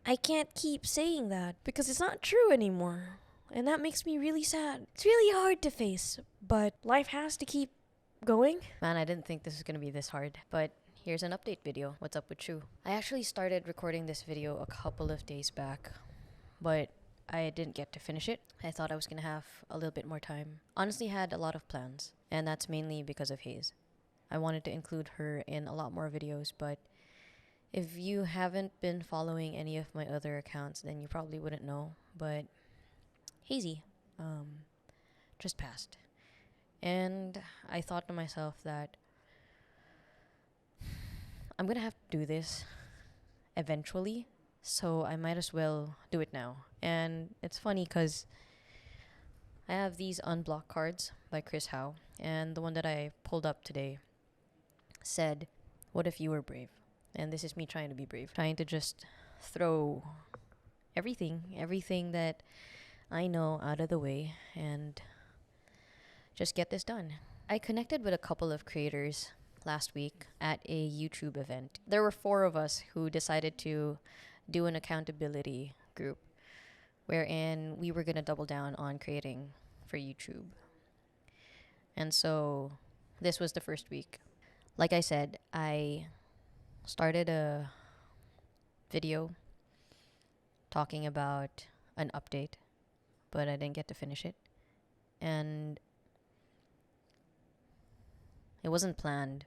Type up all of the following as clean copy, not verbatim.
I can't keep saying that because it's not true anymore. And that makes me really sad. It's really hard to face, but life has to keep going. Man, I didn't think this was gonna be this hard, but here's an update video. What's up with True? I actually started recording this video a couple of days back, but I didn't get to finish it. I thought I was gonna have a little bit more time. Honestly, had a lot of plans, and that's mainly because of Hayes. I wanted to include her in a lot more videos, but if you haven't been following any of my other accounts, then you probably wouldn't know. But Hazy just passed. And I thought to myself that I'm gonna have to do this eventually, so I might as well do it now. And it's funny because I have these unblocked cards by Chris Howe, and the one that I pulled up today said, "What if you were brave?" And this is me trying to be brave, trying to just throw everything that I know out of the way and just get this done. I connected with a couple of creators last week at a YouTube event. There were 4 of us who decided to do an accountability group wherein we were going to double down on creating for YouTube. And so this was the first week. Like I said, I started a video talking about an update, but I didn't get to finish it. And it wasn't planned,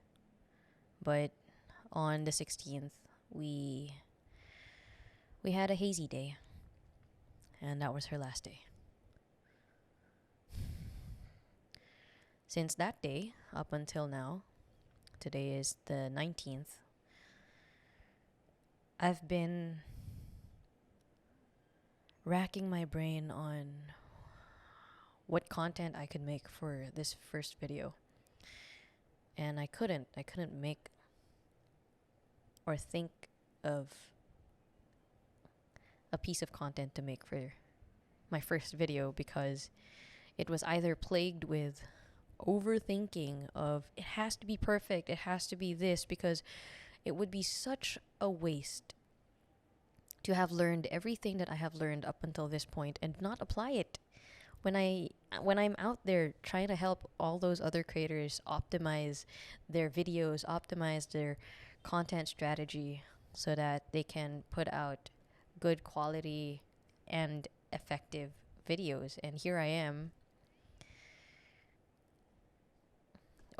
but on the 16th, we had a Hazy day, and that was her last day. Since that day up until now, today is the 19th, I've been racking my brain on what content I could make for this first video. And I couldn't make or think of a piece of content to make for my first video because it was either plagued with overthinking of it has to be perfect, it has to be this, because it would be such a waste to have learned everything that I have learned up until this point and not apply it when I'm out there trying to help all those other creators optimize their videos, optimize their content strategy so that they can put out good quality and effective videos. And here I am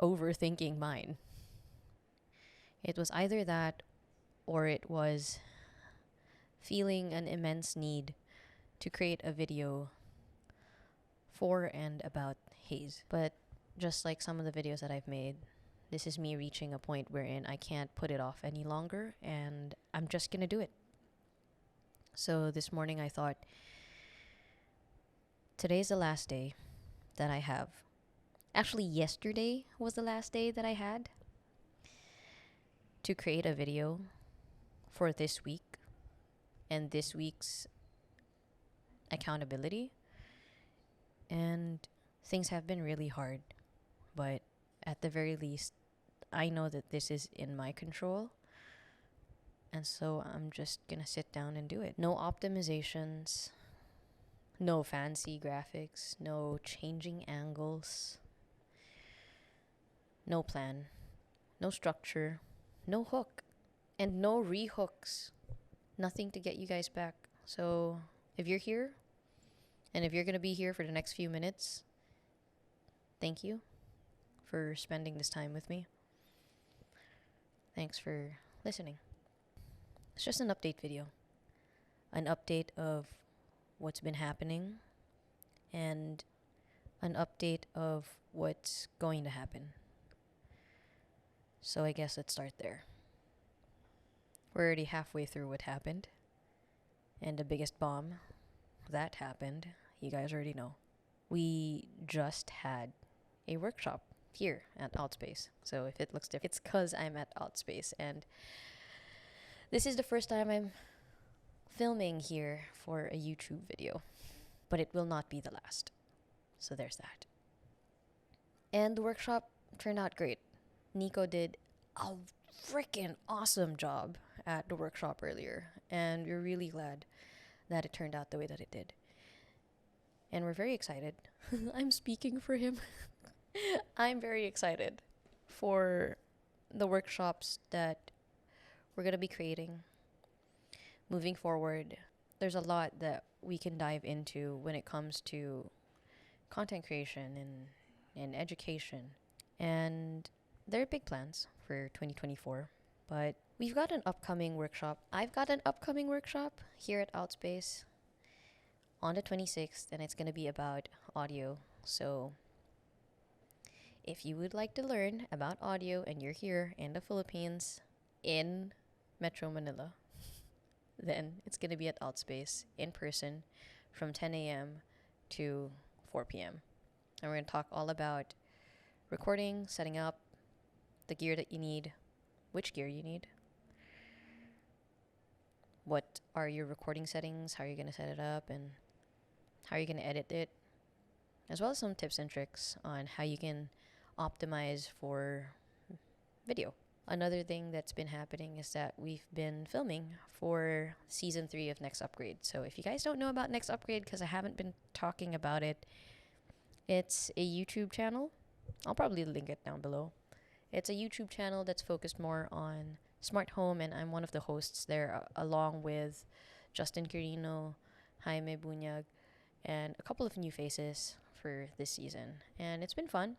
overthinking mine. It was either that or it was feeling an immense need to create a video for and about Hayes. But just like some of the videos that I've made, this is me reaching a point wherein I can't put it off any longer and I'm just gonna do it. So this morning I thought, today's the last day that I have. Actually, yesterday was the last day that I had to create a video for this week and this week's accountability. And things have been really hard, but at the very least, I know that this is in my control. And so I'm just gonna sit down and do it. No optimizations, no fancy graphics, no changing angles, no plan, no structure, no hook, and no re-hooks. Nothing to get you guys back. So if you're here, and if you're going to be here for the next few minutes, thank you for spending this time with me. Thanks for listening. It's just an update video. An update of what's been happening and an update of what's going to happen. So I guess let's start there. We're already halfway through what happened. And the biggest bomb that happened, you guys already know. We just had a workshop here at Outspace. So if it looks different, it's because I'm at Outspace. And this is the first time I'm filming here for a YouTube video. But it will not be the last. So there's that. And the workshop turned out great. Nico did a freaking awesome job at the workshop earlier, and we're really glad that it turned out the way that it did. And we're very excited. I'm speaking for him. I'm very excited for the workshops that we're going to be creating moving forward. There's a lot that we can dive into when it comes to content creation and education. And there are big plans for 2024. But we've got an upcoming workshop. I've got an upcoming workshop here at Outspace on the 26th, and it's going to be about audio. So if you would like to learn about audio and you're here in the Philippines, in Metro Manila, then it's going to be at Outspace in person from 10 a.m. to 4 p.m. And we're going to talk all about recording, setting up, the gear that you need, which gear you need, what are your recording settings, how are you going to set it up, and how are you going to edit it, as well as some tips and tricks on how you can optimize for video. Another thing that's been happening is that we've been filming for season 3 of Next Upgrade. So if you guys don't know about Next Upgrade, because I haven't been talking about it, it's a YouTube channel. I'll probably link it down below. It's a YouTube channel that's focused more on smart home, and I'm one of the hosts there, along with Justin Quirino, Jaime Bunyag, and a couple of new faces for this season. And it's been fun.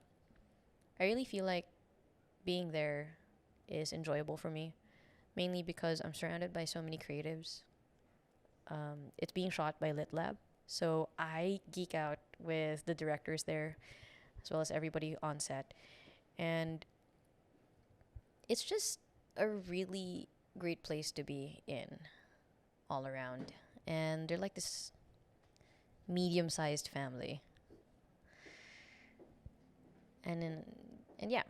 I really feel like being there is enjoyable for me, mainly because I'm surrounded by so many creatives. It's being shot by Lit Lab, so I geek out with the directors there, as well as everybody on set. And it's just a really great place to be in all around. And they're like this medium-sized family. And yeah,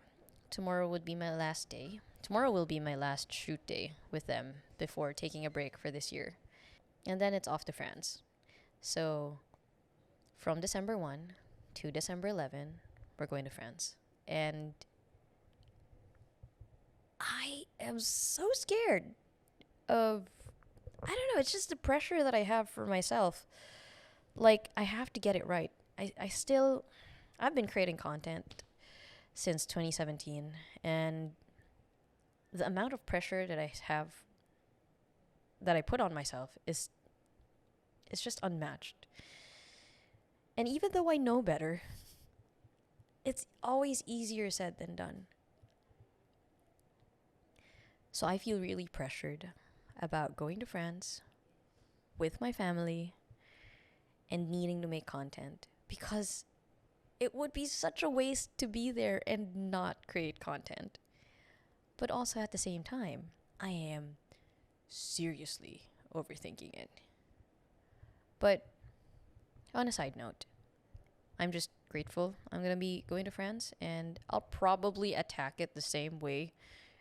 tomorrow would be my last day. Tomorrow will be my last shoot day with them before taking a break for this year. And then it's off to France. So from December 1 to December 11, we're going to France. And I am so scared of, I don't know, it's just the pressure that I have for myself. Like, I have to get it right. I've been creating content since 2017, and the amount of pressure that I put on myself is just unmatched. And even though I know better, it's always easier said than done. So I feel really pressured about going to France with my family and needing to make content, because it would be such a waste to be there and not create content. But also at the same time, I am seriously overthinking it. But on a side note, I'm just grateful I'm going to be going to France, and I'll probably attack it the same way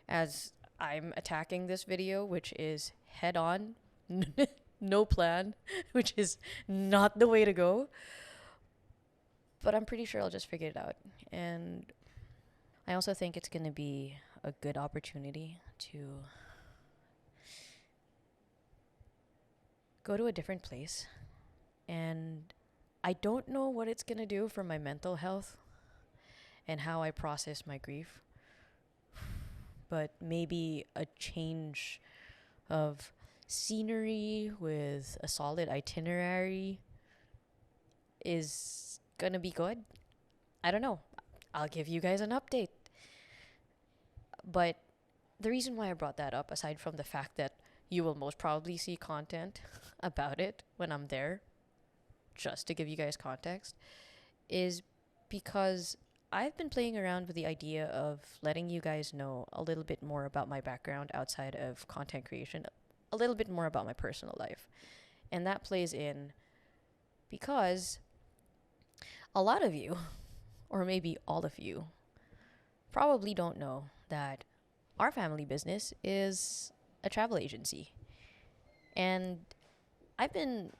as I'm attacking this video, which is head on, no plan, which is not the way to go. But I'm pretty sure I'll just figure it out. And I also think it's going to be a good opportunity to go to a different place. And I don't know what it's going to do for my mental health and how I process my grief. But maybe a change of scenery with a solid itinerary is gonna be good. I don't know. I'll give you guys an update. But the reason why I brought that up, aside from the fact that you will most probably see content about it when I'm there, just to give you guys context, is because I've been playing around with the idea of letting you guys know a little bit more about my background outside of content creation, a little bit more about my personal life. And that plays in because a lot of you, or maybe all of you, probably don't know that our family business is a travel agency. And I've been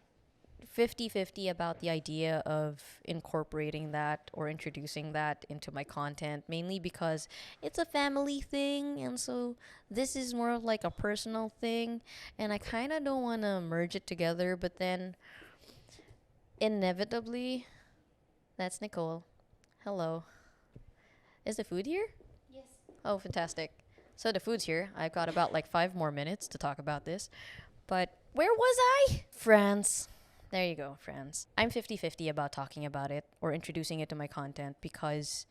50-50 about the idea of incorporating that or introducing that into my content, mainly because it's a family thing, and so this is more of like a personal thing, and I kind of don't want to merge it together, but then inevitably, that's Nicole. Hello. Is the food here? Yes. Oh, fantastic. So the food's here. I've got about like 5 more minutes to talk about this. But where was I? France. There you go, France. I'm 50-50 about talking about it or introducing it to my content because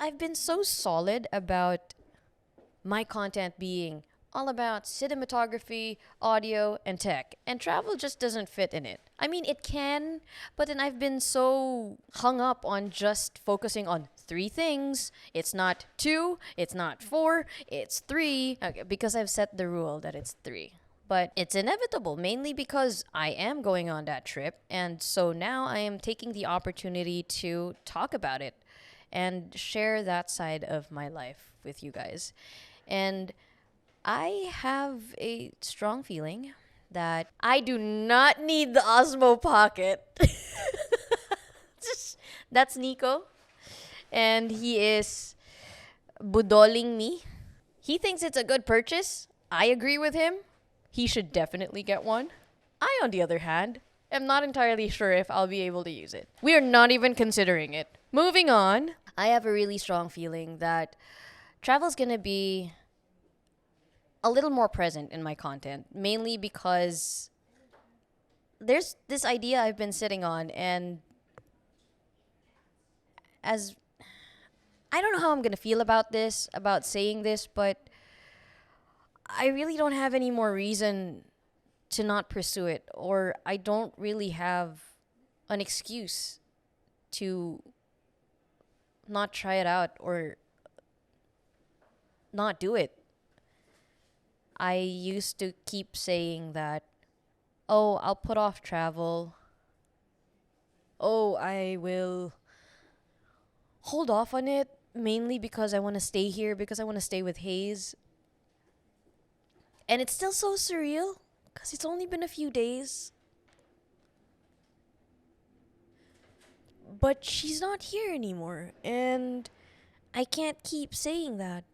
I've been so solid about my content being all about cinematography, audio, and tech. And travel just doesn't fit in it. I mean, it can, but then I've been so hung up on just focusing on 3 things. It's not 2, it's not 4, it's 3. Okay, because I've set the rule that it's 3. But it's inevitable, mainly because I am going on that trip. And so now I am taking the opportunity to talk about it and share that side of my life with you guys. And I have a strong feeling that I do not need the Osmo Pocket. That's Nico. And he is budoling me. He thinks it's a good purchase. I agree with him. He should definitely get one. I, on the other hand, am not entirely sure if I'll be able to use it. We are not even considering it. Moving on, I have a really strong feeling that travel's gonna be a little more present in my content, mainly because there's this idea I've been sitting on, and as I don't know how I'm gonna feel about this, about saying this, but I really don't have any more reason to not pursue it, or I don't really have an excuse to not try it out or not do it. I used to keep saying that, oh, I'll put off travel. Oh, I will hold off on it, mainly because I want to stay here, because I want to stay with Hayes. And it's still so surreal, because it's only been a few days. But she's not here anymore, and I can't keep saying that.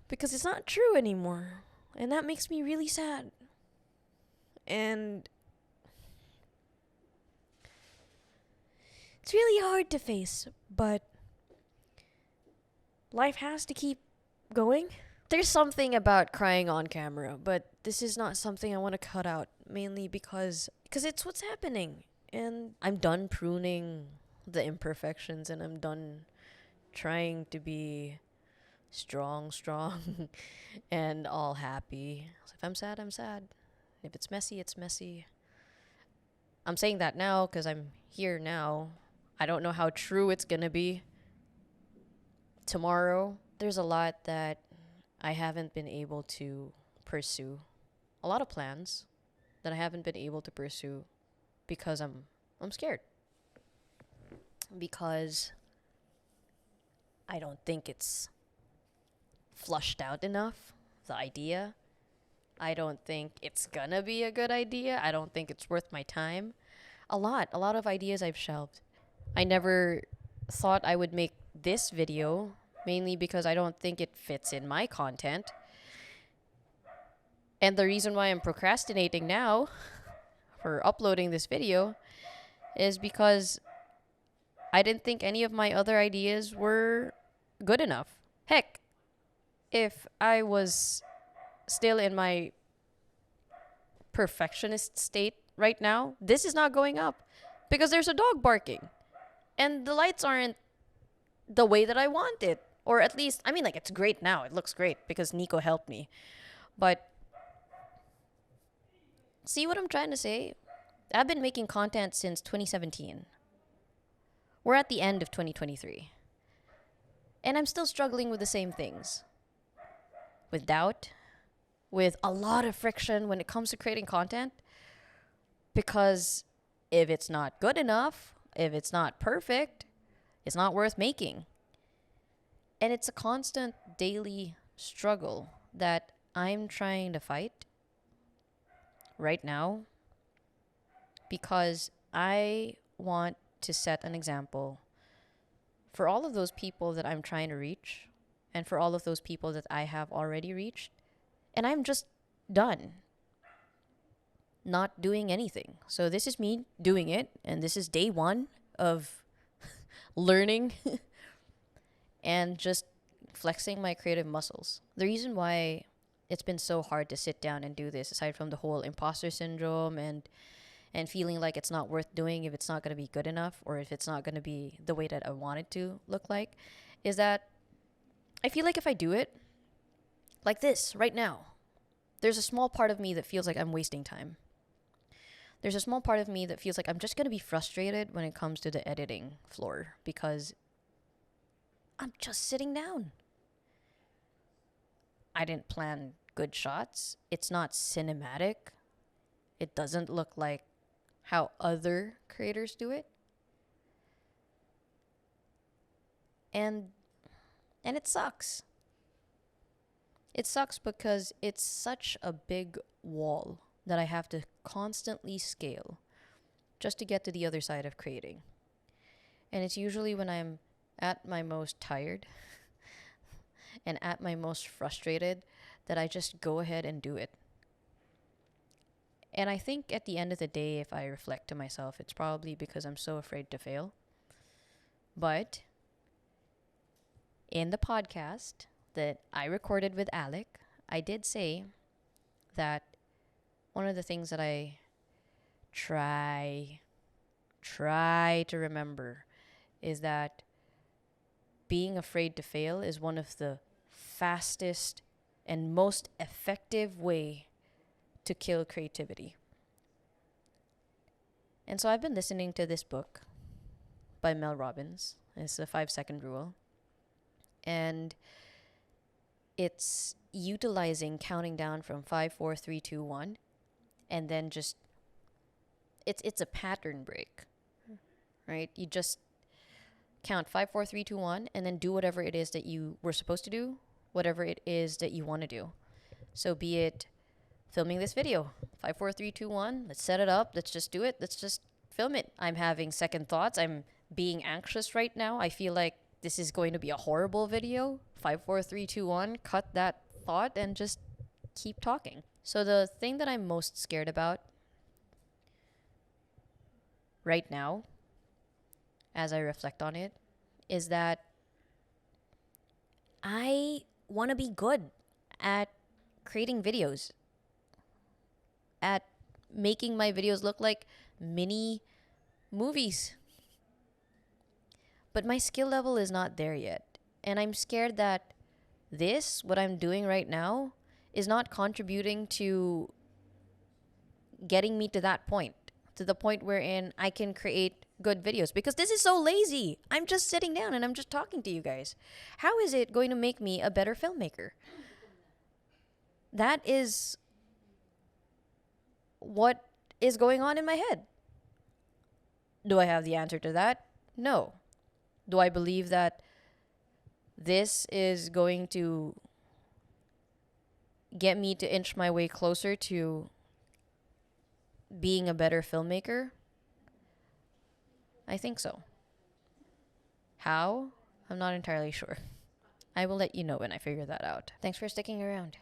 Because it's not true anymore. And that makes me really sad. And it's really hard to face, but life has to keep going. There's something about crying on camera, but this is not something I want to cut out, mainly because it's what's happening. And I'm done pruning the imperfections, and I'm done trying to be strong, and all happy. So if I'm sad, I'm sad. If it's messy, it's messy. I'm saying that now because I'm here now. I don't know how true it's gonna be tomorrow. There's a lot that I haven't been able to pursue. A lot of plans that I haven't been able to pursue because I'm scared. Because I don't think it's flushed out enough, the idea. I don't think it's gonna be a good idea. I don't think it's worth my time. A lot of ideas I've shelved. I never thought I would make this video, mainly because I don't think it fits in my content. And the reason why I'm procrastinating now for uploading this video is because I didn't think any of my other ideas were good enough. Heck, if I was still in my perfectionist state right now, this is not going up because there's a dog barking and the lights aren't the way that I want it. Or at least, I mean, like, it's great now. It looks great because Nico helped me. But see what I'm trying to say? I've been making content since 2017. We're at the end of 2023. And I'm still struggling with the same things. With doubt, with a lot of friction when it comes to creating content. Because if it's not good enough, if it's not perfect, it's not worth making. And it's a constant daily struggle that I'm trying to fight right now because I want to set an example for all of those people that I'm trying to reach and for all of those people that I have already reached. And I'm just done not doing anything. So this is me doing it, and this is day one of learning and just flexing my creative muscles. The reason why it's been so hard to sit down and do this, aside from the whole imposter syndrome and feeling like it's not worth doing if it's not going to be good enough or if it's not going to be the way that I want it to look like, is that I feel like if I do it like this right now, there's a small part of me that feels like I'm wasting time. There's a small part of me that feels like I'm just going to be frustrated when it comes to the editing floor because I'm just sitting down. I didn't plan good shots. It's not cinematic. It doesn't look like how other creators do it. And it sucks. It sucks because it's such a big wall that I have to constantly scale just to get to the other side of creating. And it's usually when I'm at my most tired and at my most frustrated that I just go ahead and do it. And I think at the end of the day, if I reflect to myself, it's probably because I'm so afraid to fail. But in the podcast that I recorded with Alec, I did say that one of the things that I try to remember is that being afraid to fail is one of the fastest and most effective way to kill creativity. And so I've been listening to this book by Mel Robbins. It's the 5-second rule. And it's utilizing counting down from 5, 4, 3, 2, 1. And then just, it's a pattern break, right? You just count 5, 4, 3, 2, 1, and then do whatever it is that you were supposed to do, whatever it is that you want to do. So be it filming this video, 5, 4, 3, 2, 1, let's set it up, let's just do it, let's just film it. I'm having second thoughts, I'm being anxious right now, I feel like this is going to be a horrible video. 5, 4, 3, 2, 1, cut that thought and just keep talking. So the thing that I'm most scared about right now, as I reflect on it, is that I want to be good at creating videos, at making my videos look like mini movies. But my skill level is not there yet. And I'm scared that what I'm doing right now, is not contributing to getting me to that point, to the point wherein I can create good videos. Because this is so lazy. I'm just sitting down and I'm just talking to you guys. How is it going to make me a better filmmaker? That is what is going on in my head. Do I have the answer to that? No. Do I believe that this is going to get me to inch my way closer to being a better filmmaker? I think so. How? I'm not entirely sure. I will let you know when I figure that out. Thanks for sticking around.